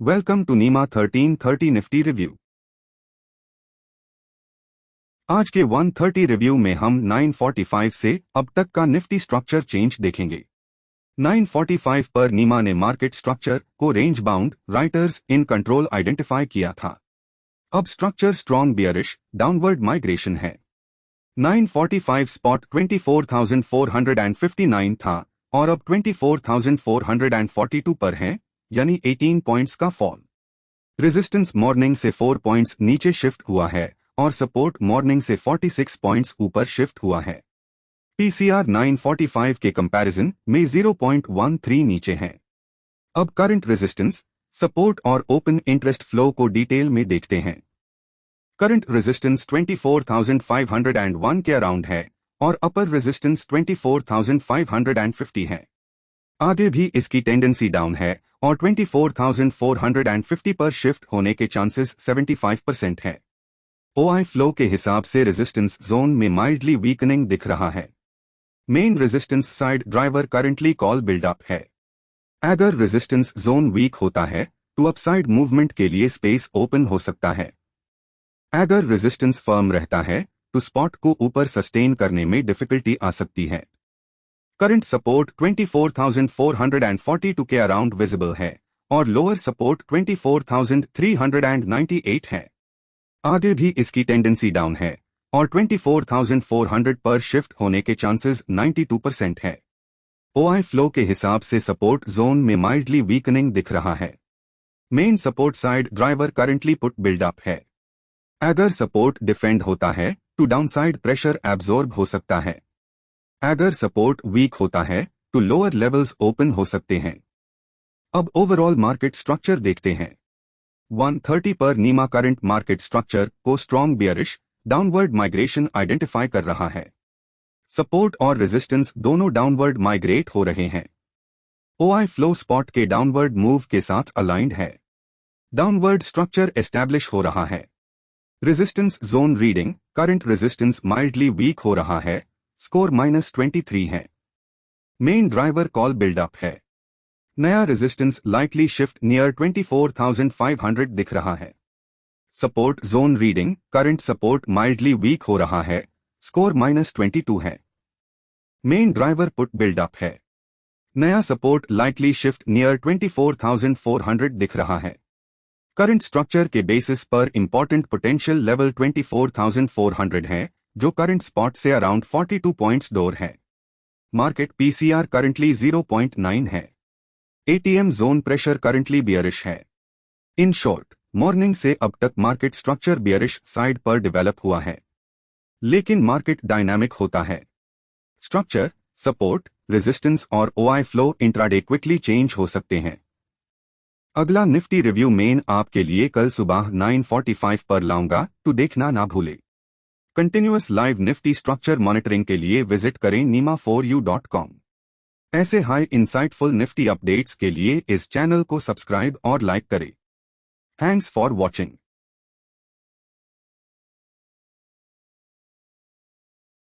Welcome to नीमा 1330 Nifty review. आज के 130 रिव्यू में हम 945 से अब तक का निफ्टी स्ट्रक्चर चेंज देखेंगे। 945 पर नीमा ने मार्केट स्ट्रक्चर को range bound writers in control identify किया था। अब structure strong bearish downward migration है। 945 स्पॉट 24,459 था और अब 24,442 पर है, यानी 18 पॉइंट्स का फॉल। रेजिस्टेंस मॉर्निंग से 4 पॉइंट्स नीचे शिफ्ट हुआ है और सपोर्ट मॉर्निंग से 46 पॉइंट्स ऊपर शिफ्ट हुआ है। पीसीआर 945 के कंपैरिजन में 0.13 नीचे है। अब करंट रेजिस्टेंस, सपोर्ट और ओपन इंटरेस्ट फ्लो को डिटेल में देखते हैं। करंट रेजिस्टेंस 24,501 के अराउंड है और अपर रेजिस्टेंस 24,550 है। आगे भी इसकी टेंडेंसी डाउन है और 24,450 पर शिफ्ट होने के चांसेस 75% है। ओआई फ्लो के हिसाब से रेजिस्टेंस जोन में माइल्डली वीकनिंग दिख रहा है। Main resistance side driver currently call buildup है। अगर रेजिस्टेंस जोन वीक होता है तो अपसाइड मूवमेंट के लिए स्पेस ओपन हो सकता है। अगर रेजिस्टेंस फर्म रहता है तो स्पॉट को ऊपर सस्टेन करने में डिफिकल्टी आ सकती है। करंट सपोर्ट 24,442 के अराउंड विजिबल है और लोअर सपोर्ट 24,398 है। आगे भी इसकी टेंडेंसी डाउन है और 24,400 पर शिफ्ट होने के चांसेस 92% है। ओआई फ्लो के हिसाब से सपोर्ट जोन में माइल्डली वीकनिंग दिख रहा है। Main support side driver currently put buildup है। अगर सपोर्ट डिफेंड होता है तो डाउनसाइड प्रेशर एब्जॉर्ब हो सकता है। अगर सपोर्ट वीक होता है तो लोअर लेवल्स ओपन हो सकते हैं। अब ओवरऑल मार्केट स्ट्रक्चर देखते हैं। 130 पर नीमा करंट मार्केट स्ट्रक्चर को strong bearish downward migration identify कर रहा है। सपोर्ट और रेजिस्टेंस दोनों डाउनवर्ड माइग्रेट हो रहे हैं। ओआई फ्लो स्पॉट के डाउनवर्ड मूव के साथ अलाइंड है। डाउनवर्ड स्ट्रक्चर एस्टैब्लिश हो रहा है। Resistance zone reading current resistance mildly weak हो रहा है, स्कोर -23 है। मेन ड्राइवर कॉल बिल्डअप है। नया रेजिस्टेंस लाइकली शिफ्ट नियर 24,500 दिख रहा है। Support zone reading current support mildly weak हो रहा है, स्कोर -22 है। मेन ड्राइवर पुट बिल्डअप है। नया सपोर्ट लाइकली शिफ्ट नियर 24,400 दिख रहा है। करंट स्ट्रक्चर के बेसिस पर इंपॉर्टेंट पोटेंशियल लेवल 24,400 है, जो करंट स्पॉट से अराउंड 42 पॉइंट्स डोर है। मार्केट पीसीआर करंटली 0.9 है। ATM zone pressure currently bearish है। इन शॉर्ट, मॉर्निंग से अब तक मार्केट स्ट्रक्चर बियरिश साइड पर डेवलप हुआ है, लेकिन मार्केट डायनामिक होता है। स्ट्रक्चर, सपोर्ट, रेजिस्टेंस और OI flow intraday quickly change हो सकते हैं। अगला निफ्टी रिव्यू मेन आपके लिए कल सुबह 9:45 पर लाऊंगा, तो देखना ना भूले। Continuous live Nifty structure monitoring के लिए विजिट करें nima4u.com। ऐसे हाई इंसाइटफुल निफ्टी अपडेट्स के लिए इस चैनल को सब्सक्राइब और लाइक करें। Thanks for watching.